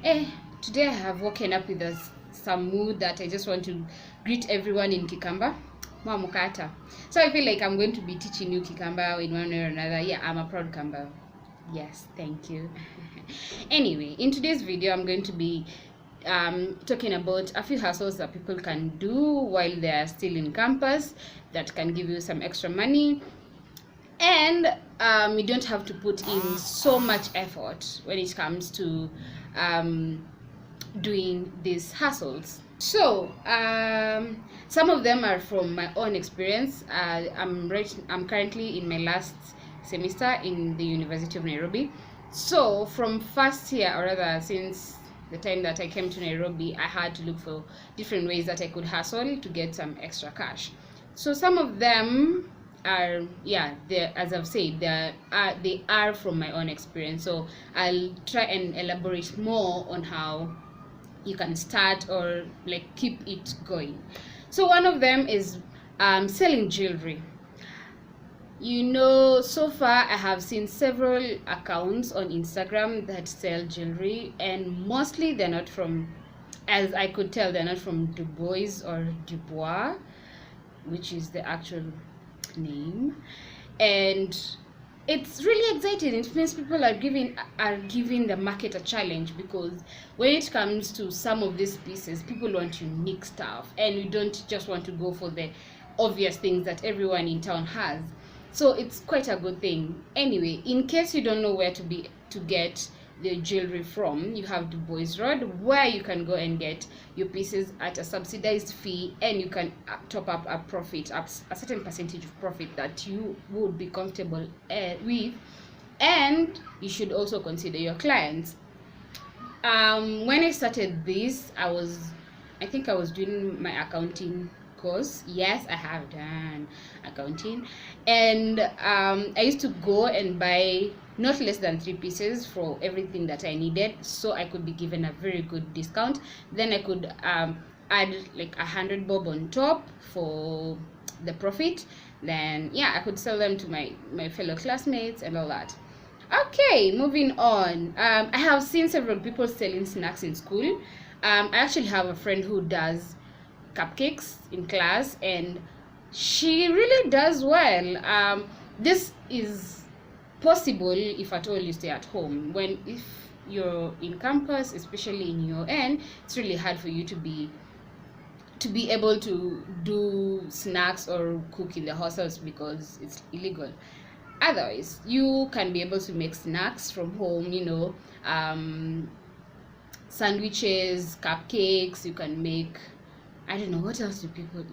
Eh, Today I have woken up with some mood that I just want to greet everyone in Kikamba. Mamukata. So I feel like I'm going to be teaching you Kikamba in one way or another. Yeah, I'm a proud Kamba. Yes, thank you. Anyway, in today's video, I'm going to be talking about a few hustles that people can do while they are still in campus that can give you some extra money, and you don't have to put in so much effort when it comes to doing these hustles. So some of them are from my own experience. I'm currently in my last semester in the University of Nairobi. So from first year, or rather since the time that I came to Nairobi, I had to look for different ways that I could hustle to get some extra cash. So some of them are, yeah, as I've said, they are from my own experience. So I'll try and elaborate more on how you can start or like keep it going. So one of them is selling jewelry. So far I have seen several accounts on Instagram that sell jewelry, and mostly they're not from, as I could tell, they're not from Dubois or Dubois, which is the actual name. And it's really exciting. It means people are giving the market a challenge, because when it comes to some of these pieces, people want unique stuff, and you don't just want to go for the obvious things that everyone in town has. So it's quite a good thing. Anyway, in case you don't know where to get the jewelry from, you have Du Bois Road, where you can go and get your pieces at a subsidized fee, and you can top up a certain percentage of profit that you would be comfortable with. And you should also consider your clients. When I started this, I think I was doing my accounting course. Yes, I have done accounting, and I used to go and buy not less than 3 pieces for everything that I needed, so I could be given a very good discount. Then I could add like 100 bob on top for the profit. Then yeah, I could sell them to my fellow classmates and all that. Okay, moving on. I have seen several people selling snacks in school. I actually have a friend who does cupcakes in class, and she really does well. This is possible if at all you stay at home. If you're in campus, especially in your end, it's really hard for you to be able to do snacks or cook in the hostels because it's illegal. Otherwise, you can be able to make snacks from home, sandwiches, cupcakes. You can make, I don't know, what else do people,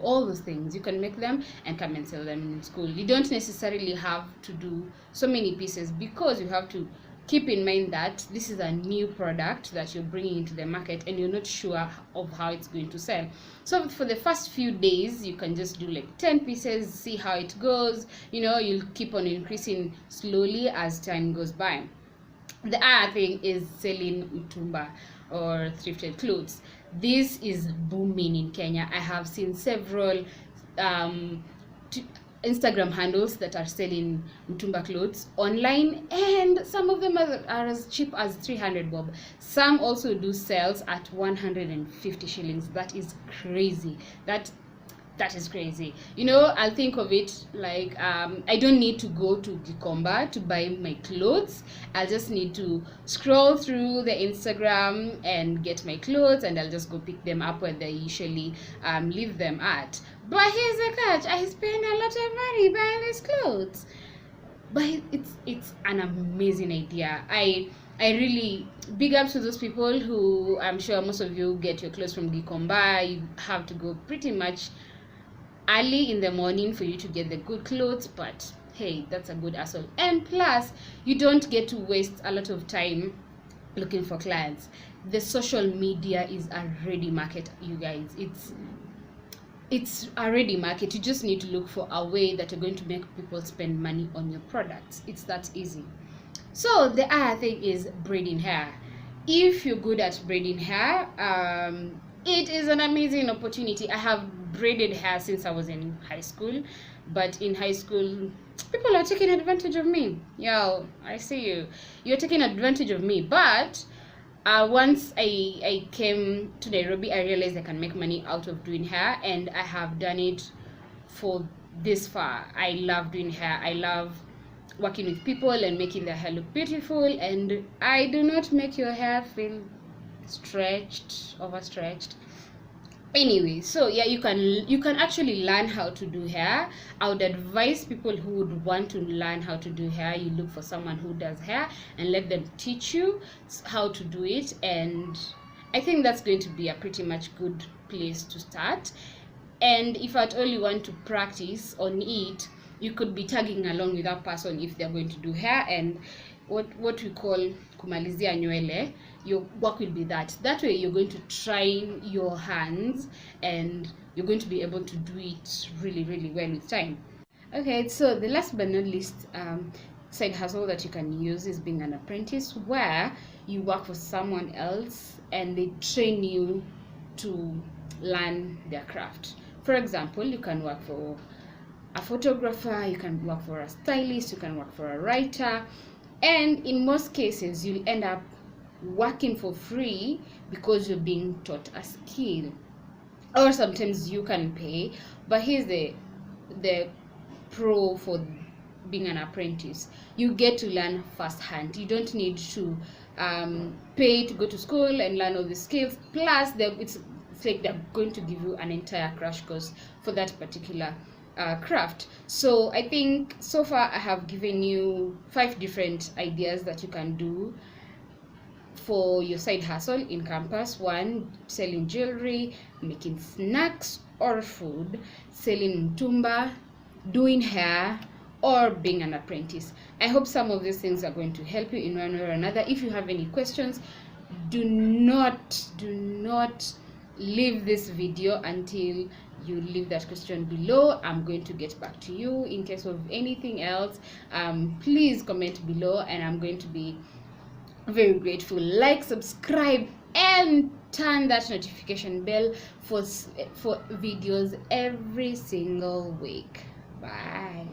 all those things. You can make them and come and sell them in school. You don't necessarily have to do so many pieces, because you have to keep in mind that this is a new product that you're bringing into the market, and you're not sure of how it's going to sell. So for the first few days, you can just do like 10 pieces, see how it goes. You'll keep on increasing slowly as time goes by. The other thing is selling mtumba, or thrifted clothes. This is booming in Kenya. I have seen several Instagram handles that are selling mtumba clothes online, and some of them are as cheap as 300 bob. Some also do sales at 150 shillings. That is crazy. That is crazy. I'll think of it like, I don't need to go to Gikomba to buy my clothes. I'll just need to scroll through the Instagram and get my clothes, and I'll just go pick them up where they usually leave them at. But here's the catch: I spend a lot of money buying these clothes. But it's an amazing idea. I really big up to those people who, I'm sure most of you get your clothes from Gikomba. You have to go pretty much early in the morning for you to get the good clothes, but hey, that's a good hustle. And plus, you don't get to waste a lot of time looking for clients. The social media is a ready market, you guys. It's a ready market. You just need to look for a way that you're going to make people spend money on your products. It's that easy. So the other thing is braiding hair. If you're good at braiding hair, it is an amazing opportunity. I have braided hair since I was in high school, but in high school, people are taking advantage of me. Yo, I see you. You're taking advantage of me, but Once I came to Nairobi, I realized I can make money out of doing hair, and I have done it for this far. I love doing hair. I love working with people and making their hair look beautiful, and I do not make your hair feel stretched, overstretched. Anyway, so yeah, you can actually learn how to do hair. I would advise people who would want to learn how to do hair, you look for someone who does hair and let them teach you how to do it. And I think that's going to be a pretty much good place to start. And if at all you want to practice on it, you could be tagging along with that person if they're going to do hair, and what we call kumalizia nywele, your work will be that way. You're going to train your hands, and you're going to be able to do it really, really well with time. Okay, so the last but not least side hustle that you can use is being an apprentice, where you work for someone else and they train you to learn their craft. For example, you can work for a photographer, you can work for a stylist, you can work for a writer, and in most cases you'll end up working for free because you're being taught a skill. Or sometimes you can pay, but here's the pro for being an apprentice: you get to learn firsthand. You don't need to pay to go to school and learn all the skills. Plus it's like they're going to give you an entire crash course for that particular craft. So I think so far I have given you 5 different ideas that you can do for your side hustle in campus. 1, selling jewelry, making snacks or food, selling mtumba, doing hair, or being an apprentice. I hope some of these things are going to help you in one way or another. If you have any questions, do not leave this video until you leave that question below. I'm going to get back to you. In case of anything else, please comment below, and I'm going to be very grateful. Like, subscribe, and turn that notification bell for videos every single week. Bye.